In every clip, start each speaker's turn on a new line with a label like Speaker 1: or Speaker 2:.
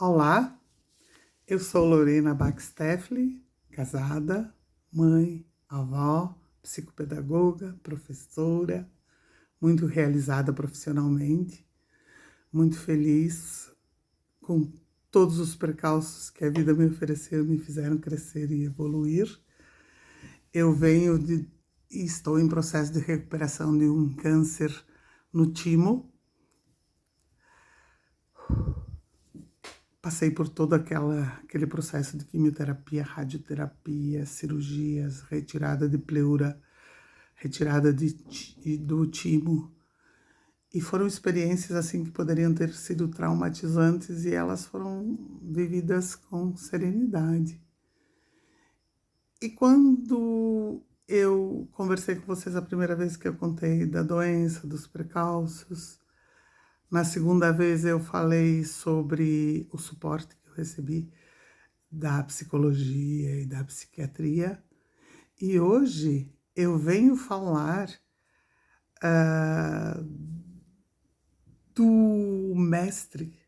Speaker 1: Olá, eu sou Lorena Baxtefli, casada, mãe, avó, psicopedagoga, professora, muito realizada profissionalmente, muito feliz com todos os percalços que a vida me ofereceu, me fizeram crescer e evoluir. Eu e estou em processo de recuperação de um câncer no timo. Passei por todo aquele processo de quimioterapia, radioterapia, cirurgias, retirada de pleura, retirada do timo. E foram experiências assim que poderiam ter sido traumatizantes e elas foram vividas com serenidade. E quando eu conversei com vocês a primeira vez que eu contei da doença, dos precalços, na segunda vez eu falei sobre o suporte que eu recebi da psicologia e da psiquiatria. E hoje eu venho falar do mestre,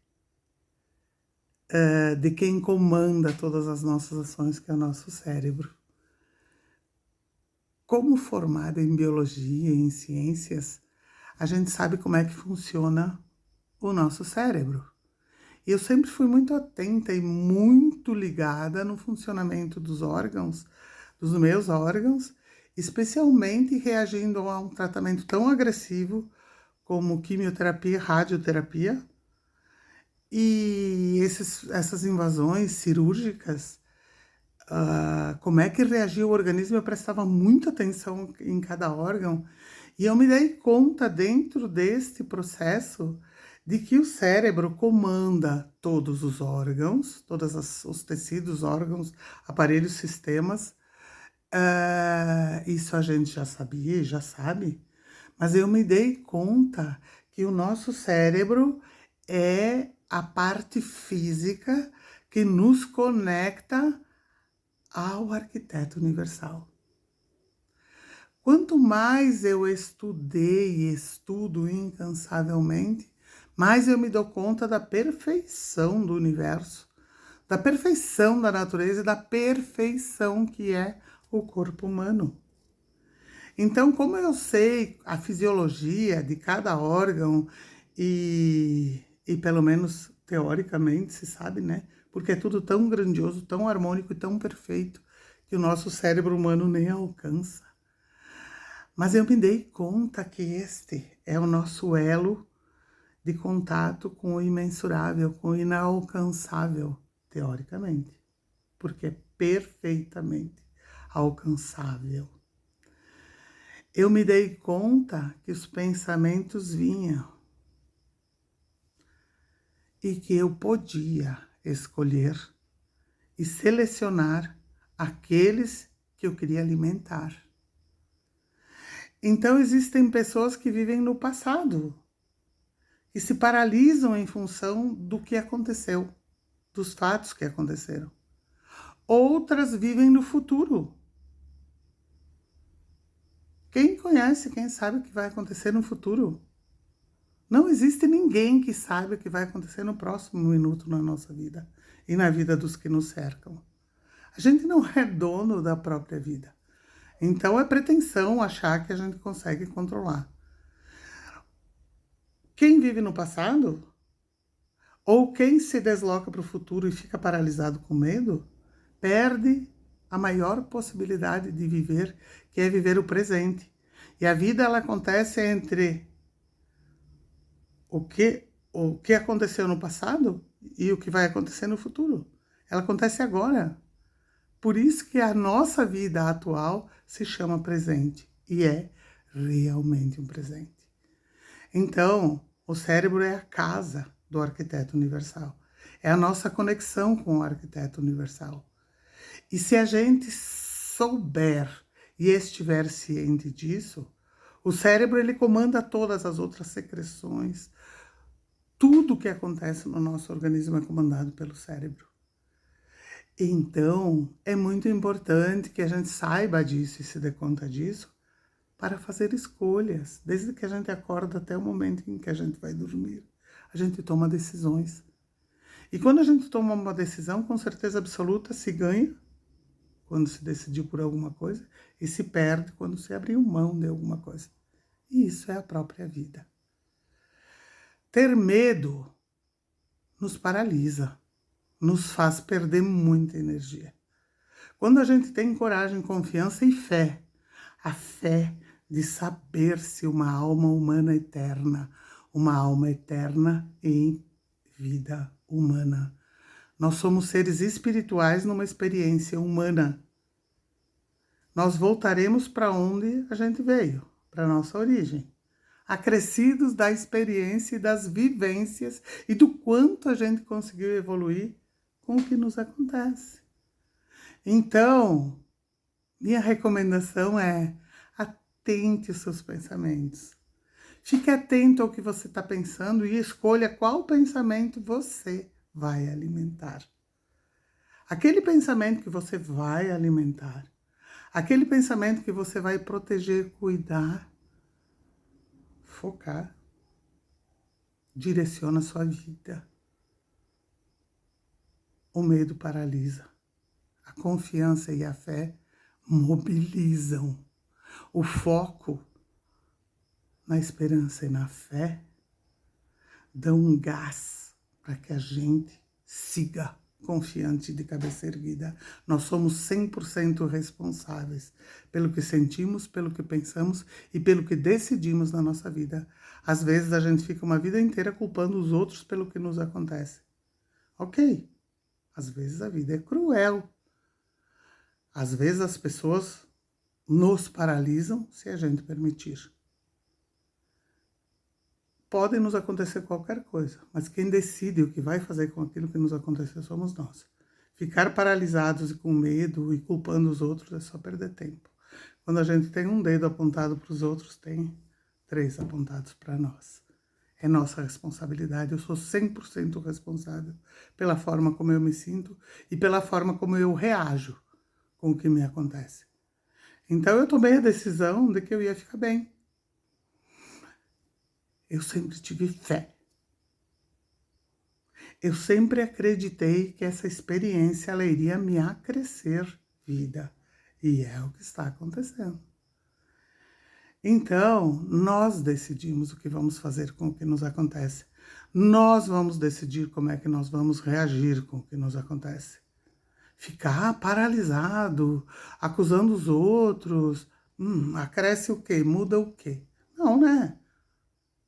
Speaker 1: de quem comanda todas as nossas ações, que é o nosso cérebro. Como formada em biologia e em ciências, a gente sabe como é que funciona o nosso cérebro. E eu sempre fui muito atenta e muito ligada no funcionamento dos órgãos, dos meus órgãos, especialmente reagindo a um tratamento tão agressivo como quimioterapia, radioterapia. E essas invasões cirúrgicas, como é que reagia o organismo? Eu prestava muita atenção em cada órgão e eu me dei conta dentro deste processo de que o cérebro comanda todos os órgãos, os tecidos, órgãos, aparelhos, sistemas. Isso a gente já sabia e já sabe, mas eu me dei conta que o nosso cérebro é a parte física que nos conecta ao arquiteto universal. Quanto mais eu estudei e estudo incansavelmente, mais eu me dou conta da perfeição do universo, da perfeição da natureza e da perfeição que é o corpo humano. Então, como eu sei a fisiologia de cada órgão e pelo menos teoricamente se sabe, né? Porque é tudo tão grandioso, tão harmônico e tão perfeito que o nosso cérebro humano nem alcança. Mas eu me dei conta que este é o nosso elo de contato com o imensurável, com o inalcançável, teoricamente, porque é perfeitamente alcançável. Eu me dei conta que os pensamentos vinham e que eu podia escolher e selecionar aqueles que eu queria alimentar. Então, existem pessoas que vivem no passado e se paralisam em função do que aconteceu, dos fatos que aconteceram. Outras vivem no futuro. Quem conhece, quem sabe o que vai acontecer no futuro? Não existe ninguém que saiba o que vai acontecer no próximo minuto na nossa vida e na vida dos que nos cercam. A gente não é dono da própria vida. Então é pretensão achar que a gente consegue controlar. Quem vive no passado, ou quem se desloca para o futuro e fica paralisado com medo, perde a maior possibilidade de viver, que é viver o presente. E a vida, ela acontece entre o que aconteceu no passado e o que vai acontecer no futuro. Ela acontece agora. Por isso que a nossa vida atual se chama presente e é realmente um presente. Então, o cérebro é a casa do arquiteto universal. É a nossa conexão com o arquiteto universal. E se a gente souber e estiver ciente disso, o cérebro ele comanda todas as outras secreções. Tudo que acontece no nosso organismo é comandado pelo cérebro. Então, é muito importante que a gente saiba disso e se dê conta disso para fazer escolhas. Desde que a gente acorda até o momento em que a gente vai dormir, a gente toma decisões. E quando a gente toma uma decisão, com certeza absoluta, se ganha quando se decidiu por alguma coisa e se perde quando se abriu mão de alguma coisa. E isso é a própria vida. Ter medo nos paralisa, nos faz perder muita energia. Quando a gente tem coragem, confiança e fé, a fé de saber-se uma alma humana eterna, uma alma eterna em vida humana. Nós somos seres espirituais numa experiência humana. Nós voltaremos para onde a gente veio, para a nossa origem. Acrescidos da experiência e das vivências e do quanto a gente conseguiu evoluir com o que nos acontece. Então, minha recomendação é: atente os seus pensamentos. Fique atento ao que você está pensando e escolha qual pensamento você vai alimentar. Aquele pensamento que você vai alimentar, aquele pensamento que você vai proteger, cuidar, focar, direciona a sua vida. O medo paralisa. A confiança e a fé mobilizam. O foco na esperança e na fé dão um gás para que a gente siga confiante de cabeça erguida. Nós somos 100% responsáveis pelo que sentimos, pelo que pensamos e pelo que decidimos na nossa vida. Às vezes a gente fica uma vida inteira culpando os outros pelo que nos acontece. Ok, às vezes a vida é cruel. Às vezes as pessoas nos paralisam se a gente permitir. Pode nos acontecer qualquer coisa, mas quem decide o que vai fazer com aquilo que nos aconteceu somos nós. Ficar paralisados e com medo e culpando os outros é só perder tempo. Quando a gente tem um dedo apontado para os outros, tem 3 apontados para nós. É nossa responsabilidade. Eu sou 100% responsável pela forma como eu me sinto e pela forma como eu reajo com o que me acontece. Então eu tomei a decisão de que eu ia ficar bem. Eu sempre tive fé. Eu sempre acreditei que essa experiência ela iria me acrescer vida. E é o que está acontecendo. Então, nós decidimos o que vamos fazer com o que nos acontece. Nós vamos decidir como é que nós vamos reagir com o que nos acontece. Ficar paralisado, acusando os outros, acresce o quê? Muda o quê? Não, né?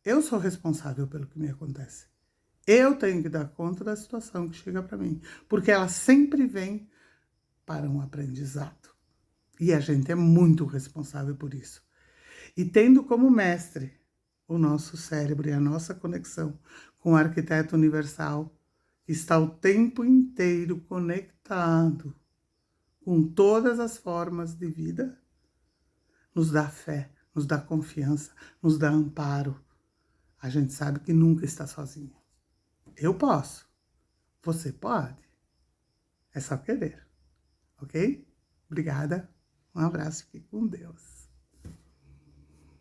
Speaker 1: Eu sou responsável pelo que me acontece. Eu tenho que dar conta da situação que chega para mim, porque ela sempre vem para um aprendizado. E a gente é muito responsável por isso. E tendo como mestre o nosso cérebro e a nossa conexão com o arquiteto universal, que está o tempo inteiro conectado com todas as formas de vida, nos dá fé, nos dá confiança, nos dá amparo. A gente sabe que nunca está sozinho. Eu posso. Você pode. É só querer. Ok? Obrigada. Um abraço. Fique com Deus.